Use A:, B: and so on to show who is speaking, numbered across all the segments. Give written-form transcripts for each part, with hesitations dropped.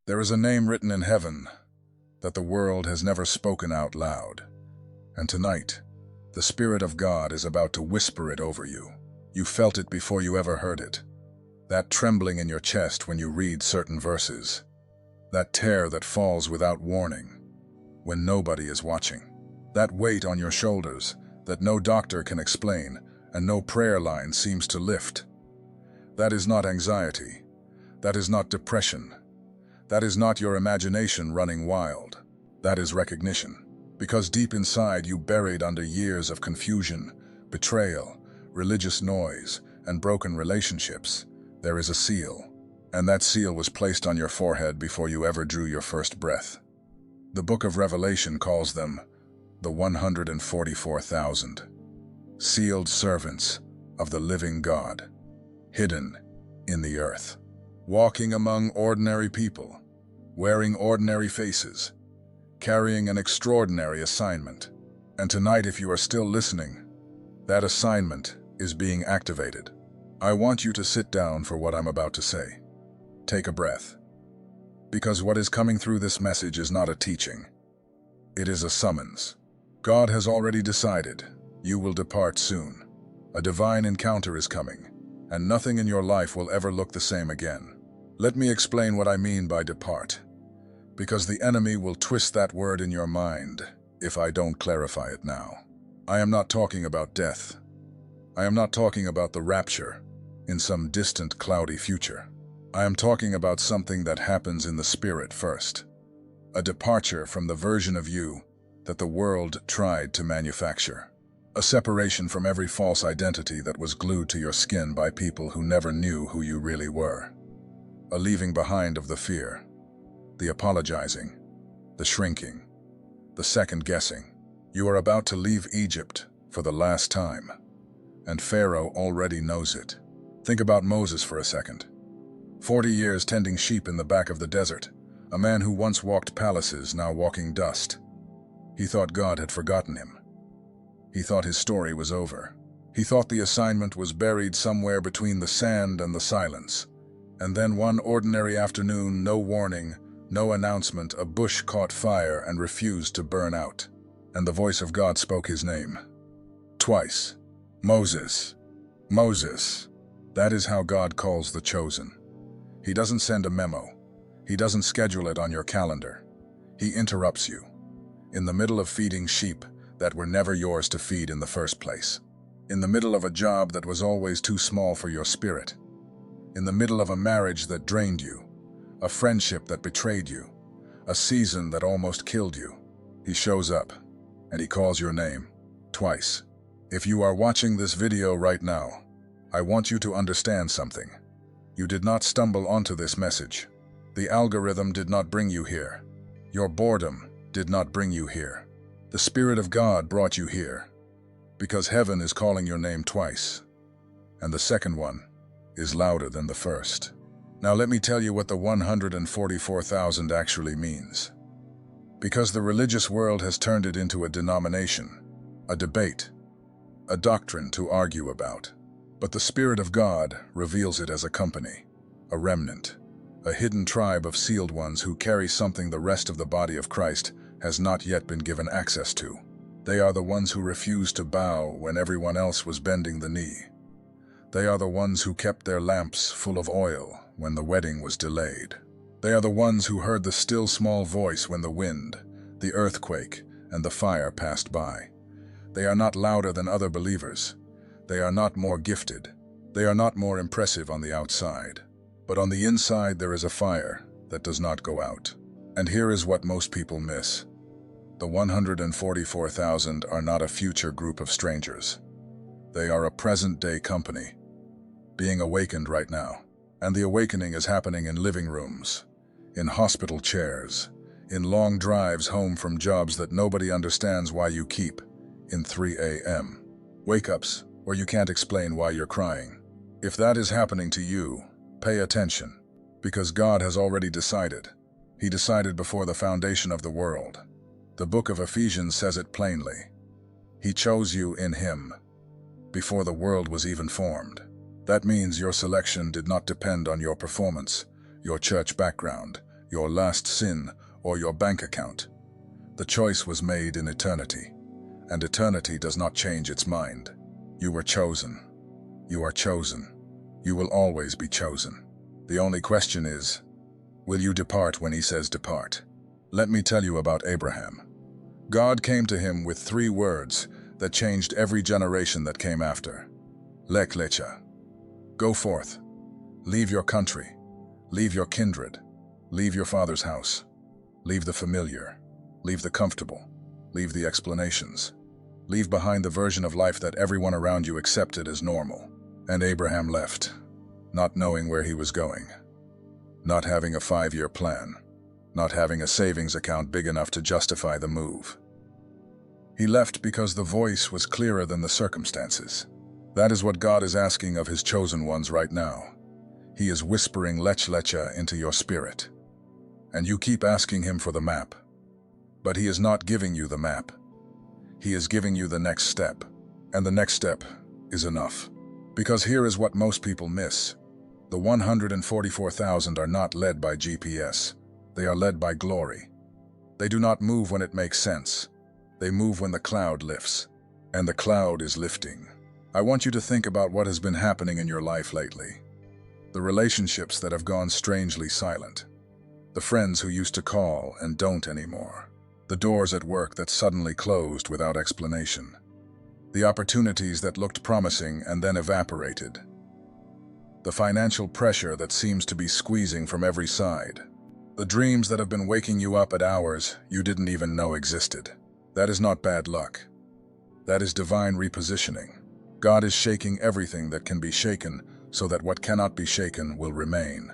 A: There is a name written in heaven that the world has never spoken out loud. And tonight, the Spirit of God is about to whisper it over you. You felt it before you ever heard it. That trembling in your chest when you read certain verses. That tear that falls without warning, when nobody is watching. That weight on your shoulders that no doctor can explain and no prayer line seems to lift. That is not anxiety. That is not depression. That is not your imagination running wild. That is recognition. Because deep inside you, buried under years of confusion, betrayal, religious noise, and broken relationships, there is a seal. And that seal was placed on your forehead before you ever drew your first breath. The book of Revelation calls them the 144,000, sealed servants of the living God, hidden in the earth, walking among ordinary people, wearing ordinary faces, carrying an extraordinary assignment. And tonight, if you are still listening, that assignment is being activated. I want you to sit down for what I'm about to say. Take a breath. Because what is coming through this message is not a teaching. It is a summons. God has already decided you will depart soon. A divine encounter is coming, and nothing in your life will ever look the same again. Let me explain what I mean by depart, because the enemy will twist that word in your mind if I don't clarify it now. I am not talking about death. I am not talking about the rapture in some distant, cloudy future. I am talking about something that happens in the spirit first. A departure from the version of you that the world tried to manufacture. A separation from every false identity that was glued to your skin by people who never knew who you really were. A leaving behind of the fear, the apologizing, the shrinking, the second guessing. You are about to leave Egypt for the last time, and Pharaoh already knows it. Think about Moses for a second. 40 years tending sheep in the back of the desert, a man who once walked palaces, now walking dust. He thought God had forgotten him. He thought his story was over. He thought the assignment was buried somewhere between the sand and the silence. And then one ordinary afternoon, no warning, no announcement, a bush caught fire and refused to burn out. And the voice of God spoke his name. Twice. Moses. Moses. That is how God calls the chosen. He doesn't send a memo. He doesn't schedule it on your calendar. He interrupts you in the middle of feeding sheep that were never yours to feed in the first place. In the middle of a job that was always too small for your spirit. In the middle of a marriage that drained you, a friendship that betrayed you, a season that almost killed you. He shows up, and he calls your name, twice. If you are watching this video right now, I want you to understand something. You did not stumble onto this message. The algorithm did not bring you here. Your boredom did not bring you here. The Spirit of God brought you here, because heaven is calling your name twice, and the second one is louder than the first. Now let me tell you what the 144,000 actually means. Because the religious world has turned it into a denomination, a debate, a doctrine to argue about. But the Spirit of God reveals it as a company, a remnant, a hidden tribe of sealed ones who carry something the rest of the body of Christ has not yet been given access to. They are the ones who refused to bow when everyone else was bending the knee. They are the ones who kept their lamps full of oil when the wedding was delayed. They are the ones who heard the still small voice when the wind, the earthquake, and the fire passed by. They are not louder than other believers. They are not more gifted. They are not more impressive on the outside. But on the inside there is a fire that does not go out. And here is what most people miss. The 144,000 are not a future group of strangers. They are a present-day company, being awakened right now. And the awakening is happening in living rooms, in hospital chairs, in long drives home from jobs that nobody understands why you keep, in 3 a.m. wake-ups where you can't explain why you're crying. If that is happening to you, pay attention, because God has already decided. He decided before the foundation of the world. The book of Ephesians says it plainly. He chose you in Him, before the world was even formed. That means your selection did not depend on your performance, your church background, your last sin, or your bank account. The choice was made in eternity, and eternity does not change its mind. You were chosen. You are chosen. You will always be chosen. The only question is, will you depart when he says depart? Let me tell you about Abraham. God came to him with 3 words that changed every generation that came after. Lech lecha. Go forth. Leave your country. Leave your kindred. Leave your father's house. Leave the familiar. Leave the comfortable. Leave the explanations. Leave behind the version of life that everyone around you accepted as normal. And Abraham left, not knowing where he was going, not having a 5-year plan, not having a savings account big enough to justify the move. He left because the voice was clearer than the circumstances. That is what God is asking of his chosen ones right now. He is whispering lech lecha into your spirit. And you keep asking him for the map. But he is not giving you the map. He is giving you the next step. And the next step is enough. Because here is what most people miss. The 144,000 are not led by GPS. They are led by glory. They do not move when it makes sense. They move when the cloud lifts. And the cloud is lifting. I want you to think about what has been happening in your life lately. The relationships that have gone strangely silent. The friends who used to call and don't anymore. The doors at work that suddenly closed without explanation. The opportunities that looked promising and then evaporated. The financial pressure that seems to be squeezing from every side. The dreams that have been waking you up at hours you didn't even know existed. That is not bad luck. That is divine repositioning. God is shaking everything that can be shaken so that what cannot be shaken will remain.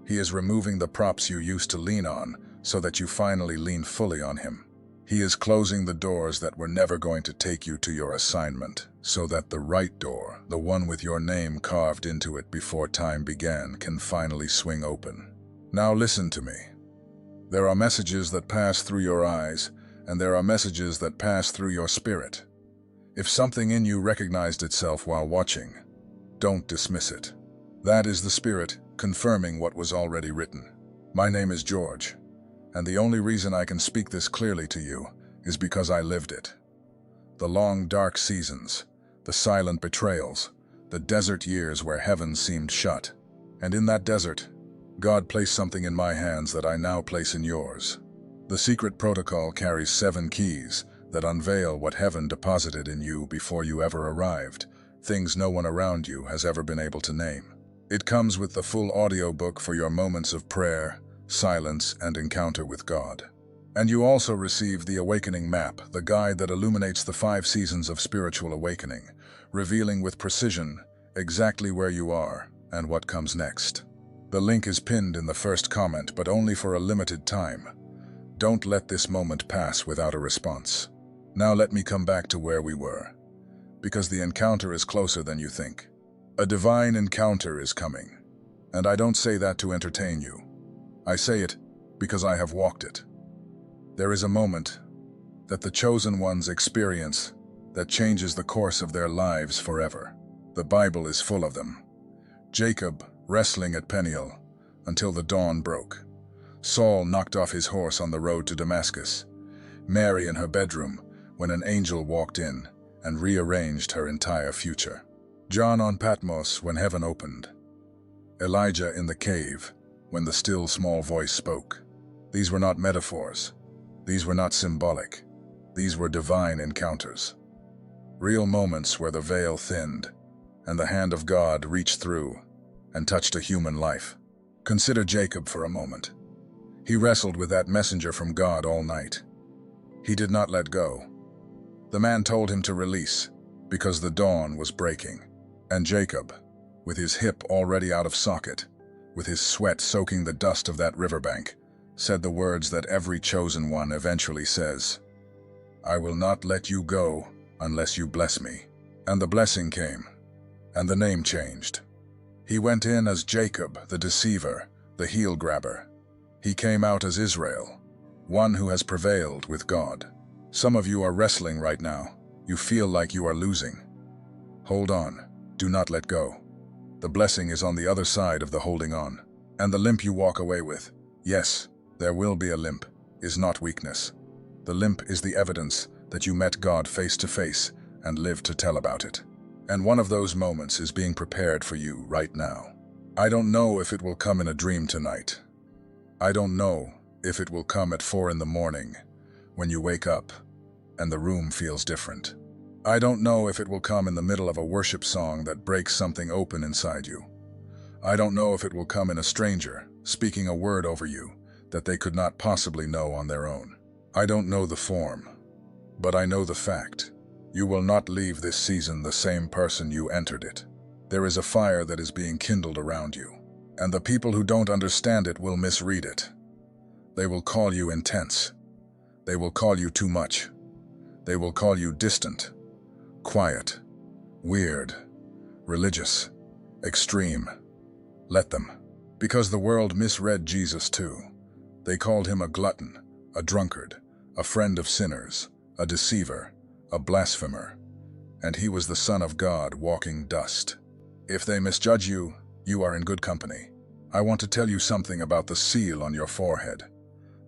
A: He is removing the props you used to lean on so that you finally lean fully on him. He is closing the doors that were never going to take you to your assignment, so that the right door, the one with your name carved into it before time began, can finally swing open. Now listen to me. There are messages that pass through your eyes, and there are messages that pass through your spirit. If something in you recognized itself while watching, don't dismiss it. That is the Spirit confirming what was already written. My name is George. And the only reason I can speak this clearly to you is because I lived it. The long, dark seasons, the silent betrayals, the desert years where heaven seemed shut. And in that desert, God placed something in my hands that I now place in yours. The secret protocol carries 7 keys that unveil what heaven deposited in you before you ever arrived, things no one around you has ever been able to name. It comes with the full audiobook for your moments of prayer, silence, and encounter with God. And you also receive the Awakening Map, the guide that illuminates the 5 seasons of spiritual awakening, revealing with precision exactly where you are and what comes next. The link is pinned in the first comment, but only for a limited time. Don't let this moment pass without a response. Now let me come back to where we were, because the encounter is closer than you think. A divine encounter is coming, and I don't say that to entertain you. I say it because I have walked it. There is a moment that the chosen ones experience that changes the course of their lives forever. The Bible is full of them. Jacob wrestling at Peniel until the dawn broke. Saul knocked off his horse on the road to Damascus. Mary in her bedroom when an angel walked in and rearranged her entire future. John on Patmos when heaven opened. Elijah in the cave when the still small voice spoke. These were not metaphors. These were not symbolic. These were divine encounters. Real moments where the veil thinned and the hand of God reached through and touched a human life. Consider Jacob for a moment. He wrestled with that messenger from God all night. He did not let go. The man told him to release because the dawn was breaking. And Jacob, with his hip already out of socket, with his sweat soaking the dust of that riverbank, said the words that every chosen one eventually says, "I will not let you go unless you bless me." And the blessing came, and the name changed. He went in as Jacob, the deceiver, the heel grabber. He came out as Israel, one who has prevailed with God. Some of you are wrestling right now. You feel like you are losing. Hold on. Do not let go. The blessing is on the other side of the holding on. And the limp you walk away with, Yes, there will be a limp, is not weakness. The limp is the evidence that you met God face to face and lived to tell about it. And one of those moments is being prepared for you right now. I don't know if it will come in a dream tonight. I don't know if it will come at 4 in the morning when you wake up and the room feels different. I don't know if it will come in the middle of a worship song that breaks something open inside you. I don't know if it will come in a stranger speaking a word over you that they could not possibly know on their own. I don't know the form, but I know the fact. You will not leave this season the same person you entered it. There is a fire that is being kindled around you, and the people who don't understand it will misread it. They will call you intense. They will call you too much. They will call you distant, quiet, weird, religious, extreme. Let them. Because the world misread Jesus too. They called him a glutton, a drunkard, a friend of sinners, a deceiver, a blasphemer, and he was the Son of God walking dust. If they misjudge you, you are in good company. I want to tell you something about the seal on your forehead.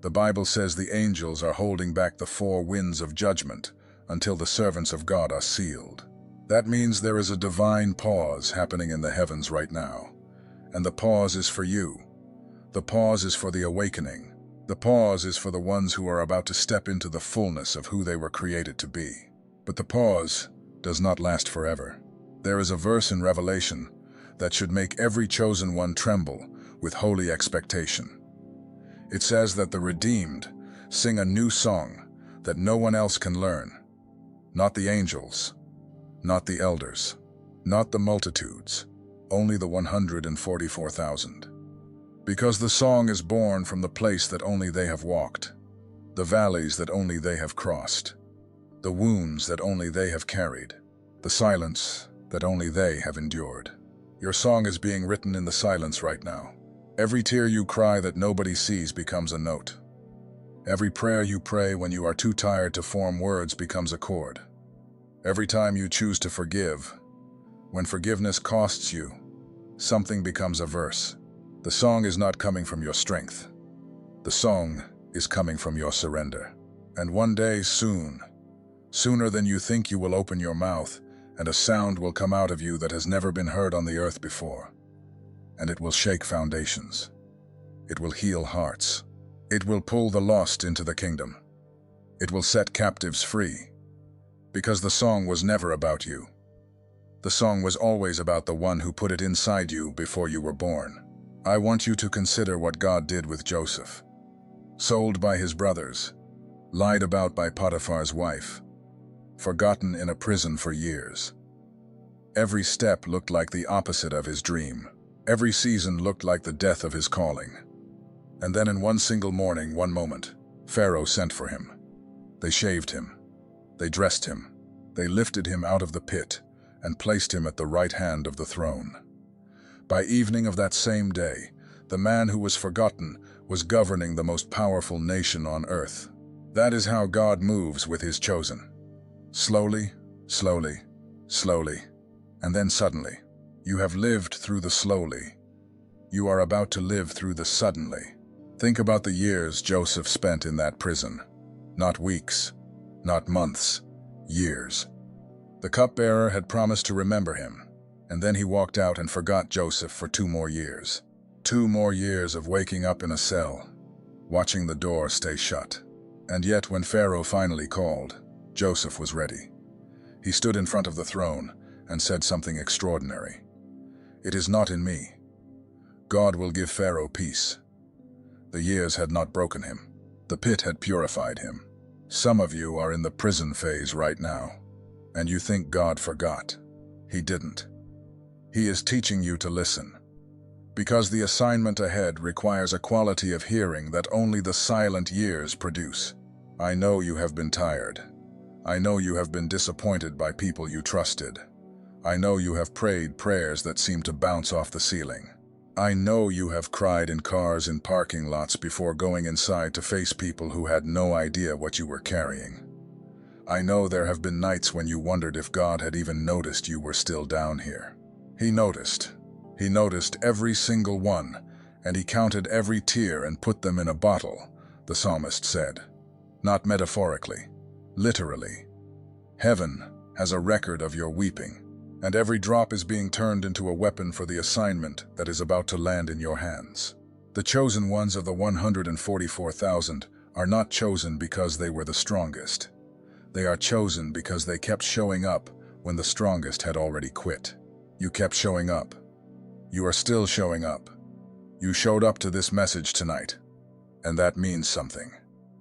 A: The Bible says the angels are holding back the 4 winds of judgment until the servants of God are sealed. That means there is a divine pause happening in the heavens right now. And the pause is for you. The pause is for the awakening. The pause is for the ones who are about to step into the fullness of who they were created to be. But the pause does not last forever. There is a verse in Revelation that should make every chosen one tremble with holy expectation. It says that the redeemed sing a new song that no one else can learn. Not the angels, not the elders, not the multitudes, only the 144,000. Because the song is born from the place that only they have walked, the valleys that only they have crossed, the wounds that only they have carried, the silence that only they have endured. Your song is being written in the silence right now. Every tear you cry that nobody sees becomes a note. Every prayer you pray when you are too tired to form words becomes a chord. Every time you choose to forgive, when forgiveness costs you, something becomes a verse. The song is not coming from your strength. The song is coming from your surrender. And one day soon, sooner than you think, you will open your mouth and a sound will come out of you that has never been heard on the earth before. And it will shake foundations. It will heal hearts. It will pull the lost into the kingdom. It will set captives free. Because the song was never about you. The song was always about the one who put it inside you before you were born. I want you to consider what God did with Joseph. Sold by his brothers, lied about by Potiphar's wife, forgotten in a prison for years. Every step looked like the opposite of his dream. Every season looked like the death of his calling. And then in one single morning, one moment, Pharaoh sent for him. They shaved him. They dressed him. They lifted him out of the pit and placed him at the right hand of the throne. By evening of that same day, the man who was forgotten was governing the most powerful nation on earth. That is how God moves with his chosen. Slowly, slowly, slowly, and then suddenly. You have lived through the slowly. You are about to live through the suddenly. Think about the years Joseph spent in that prison. Not weeks, not months, years. The cupbearer had promised to remember him, and then he walked out and forgot Joseph for 2 more years. 2 more years of waking up in a cell, watching the door stay shut. And yet when Pharaoh finally called, Joseph was ready. He stood in front of the throne and said something extraordinary. It is not in me. God will give Pharaoh peace. The years had not broken him. The pit had purified him. Some of you are in the prison phase right now, and you think God forgot. He didn't. He is teaching you to listen. Because the assignment ahead requires a quality of hearing that only the silent years produce. I know you have been tired. I know you have been disappointed by people you trusted. I know you have prayed prayers that seem to bounce off the ceiling. I know you have cried in cars in parking lots before going inside to face people who had no idea what you were carrying. I know there have been nights when you wondered if God had even noticed you were still down here. He noticed. He noticed every single one, And he counted every tear and put them in a bottle, the psalmist said. Not metaphorically, literally. Heaven has a record of your weeping, and every drop is being turned into a weapon for the assignment that is about to land in your hands. The chosen ones of the 144,000 are not chosen because they were the strongest. They are chosen because they kept showing up when the strongest had already quit. You kept showing up. You are still showing up. You showed up to this message tonight, and that means something.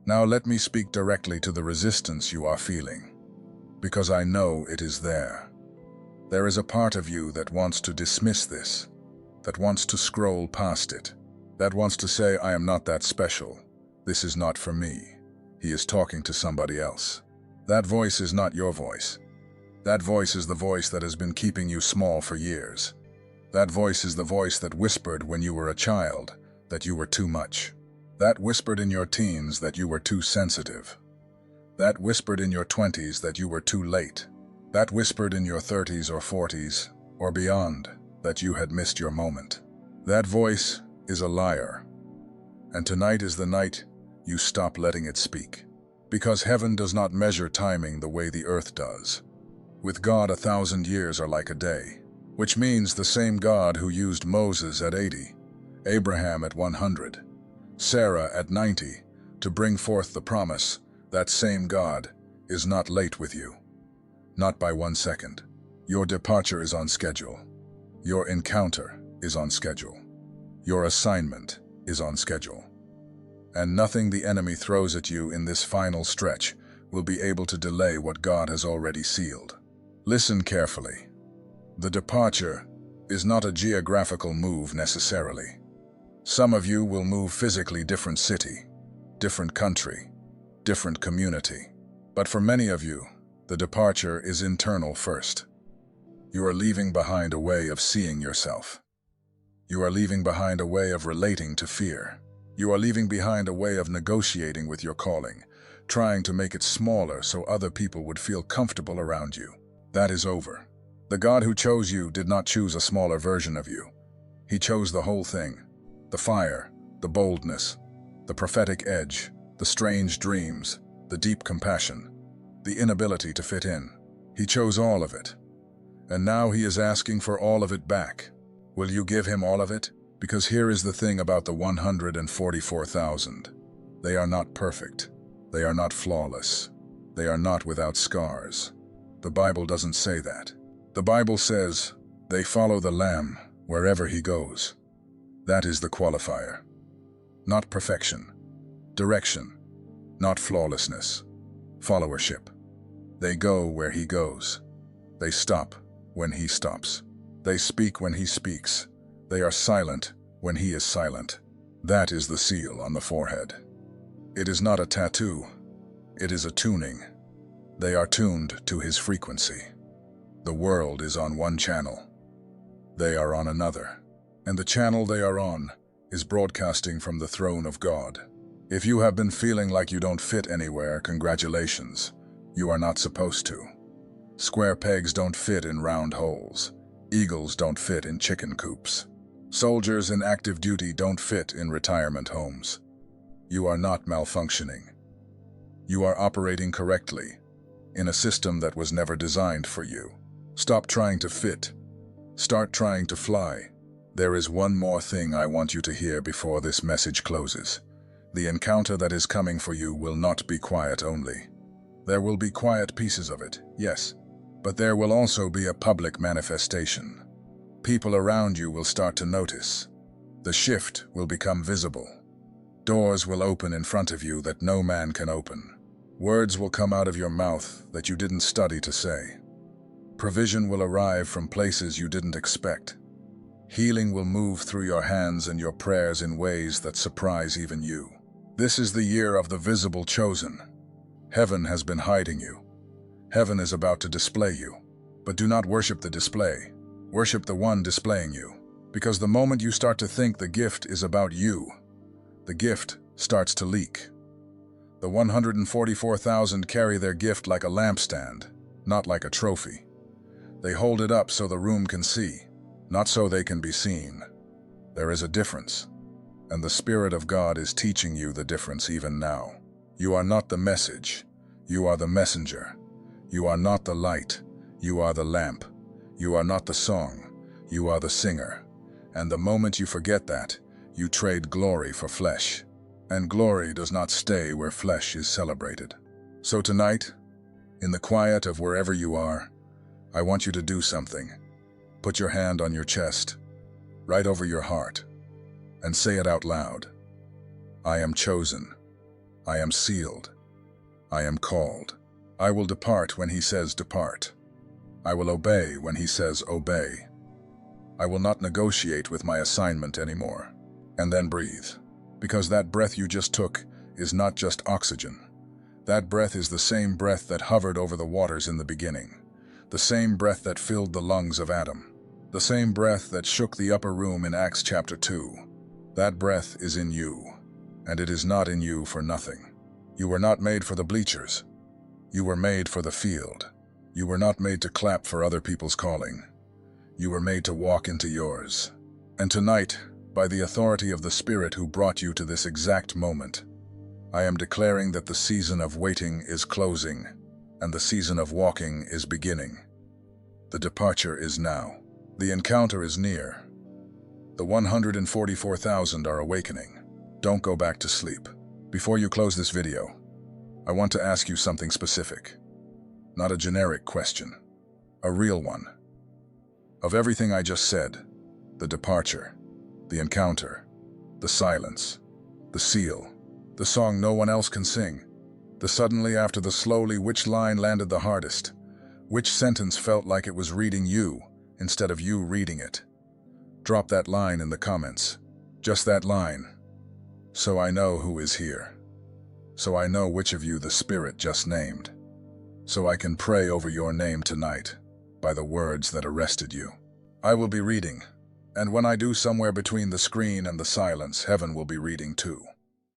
A: Now let me speak directly to the resistance you are feeling, because I know it is there. There is a part of you that wants to dismiss this, that wants to scroll past it, that wants to say, I am not that special. This is not for me. He is talking to somebody else. That voice is not your voice. That voice is the voice that has been keeping you small for years. That voice is the voice that whispered when you were a child that you were too much. That whispered in your teens that you were too sensitive. That whispered in your 20s that you were too late. That whispered in your 30s or 40s or beyond that you had missed your moment. That voice is a liar. And tonight is the night you stop letting it speak. Because heaven does not measure timing the way the earth does. With God, 1,000 years are like a day, which means the same God who used Moses at 80, Abraham at 100, Sarah at 90 to bring forth the promise, that same God is not late with you. Not by 1 second. Your departure is on schedule. Your encounter is on schedule. Your assignment is on schedule. And nothing the enemy throws at you in this final stretch will be able to delay what God has already sealed. Listen carefully. The departure is not a geographical move necessarily. Some of you will move physically different city, different country, different community. But for many of you, the departure is internal first. You are leaving behind a way of seeing yourself. You are leaving behind a way of relating to fear. You are leaving behind a way of negotiating with your calling, trying to make it smaller so other people would feel comfortable around you. That is over. The God who chose you did not choose a smaller version of you. He chose the whole thing. The fire, the boldness, the prophetic edge, the strange dreams, the deep compassion, the inability to fit in. He chose all of it. And now he is asking for all of it back. Will you give him all of it? Because here is the thing about the 144,000. They are not perfect. They are not flawless. They are not without scars. The Bible doesn't say that. The Bible says, they follow the Lamb wherever he goes. That is the qualifier. Not perfection. Direction. Not flawlessness. Followership. They go where he goes. They stop when he stops. They speak when he speaks. They are silent when he is silent. That is the seal on the forehead. It is not a tattoo. It is a tuning. They are tuned to his frequency. The world is on one channel. They are on another. And the channel they are on is broadcasting from the throne of God. If you have been feeling like you don't fit anywhere, congratulations. You are not supposed to. Square pegs don't fit in round holes. Eagles don't fit in chicken coops. Soldiers in active duty don't fit in retirement homes. You are not malfunctioning. You are operating correctly in a system that was never designed for you. Stop trying to fit. Start trying to fly. There is one more thing I want you to hear before this message closes. The encounter that is coming for you will not be quiet only. There will be quiet pieces of it, yes, but there will also be a public manifestation. People around you will start to notice. The shift will become visible. Doors will open in front of you that no man can open. Words will come out of your mouth that you didn't study to say. Provision will arrive from places you didn't expect. Healing will move through your hands and your prayers in ways that surprise even you. This is the year of the visible chosen. Heaven has been hiding you. Heaven is about to display you. But do not worship the display. Worship the one displaying you. Because the moment you start to think the gift is about you, the gift starts to leak. The 144,000 carry their gift like a lampstand, not like a trophy. They hold it up so the room can see, not so they can be seen. There is a difference. And the Spirit of God is teaching you the difference even now. You are not the message. You are the messenger. You are not the light. You are the lamp. You are not the song. You are the singer. And the moment you forget that, you trade glory for flesh. And glory does not stay where flesh is celebrated. So tonight, in the quiet of wherever you are, I want you to do something. Put your hand on your chest, right over your heart, and say it out loud. I am chosen. I am sealed. I am called. I will depart when he says depart. I will obey when he says obey. I will not negotiate with my assignment anymore. And then breathe, because that breath you just took is not just oxygen. That breath is the same breath that hovered over the waters in the beginning, the same breath that filled the lungs of Adam, the same breath that shook the upper room in Acts chapter 2. That breath is in you, and it is not in you for nothing. You were not made for the bleachers. You were made for the field. You were not made to clap for other people's calling. You were made to walk into yours. And tonight, by the authority of the Spirit who brought you to this exact moment, I am declaring that the season of waiting is closing, and the season of walking is beginning. The departure is now. The encounter is near. The 144,000 are awakening. Don't go back to sleep. Before you close this video, I want to ask you something specific. Not a generic question, a real one. Of everything I just said, the departure, the encounter, the silence, the seal, the song no one else can sing, the suddenly after the slowly, which line landed the hardest? Which sentence felt like it was reading you instead of you reading it? Drop that line in the comments. Just that line. So I know who is here. So I know which of you the Spirit just named. So I can pray over your name tonight by the words that arrested you. I will be reading, and when I do, somewhere between the screen and the silence, heaven will be reading too.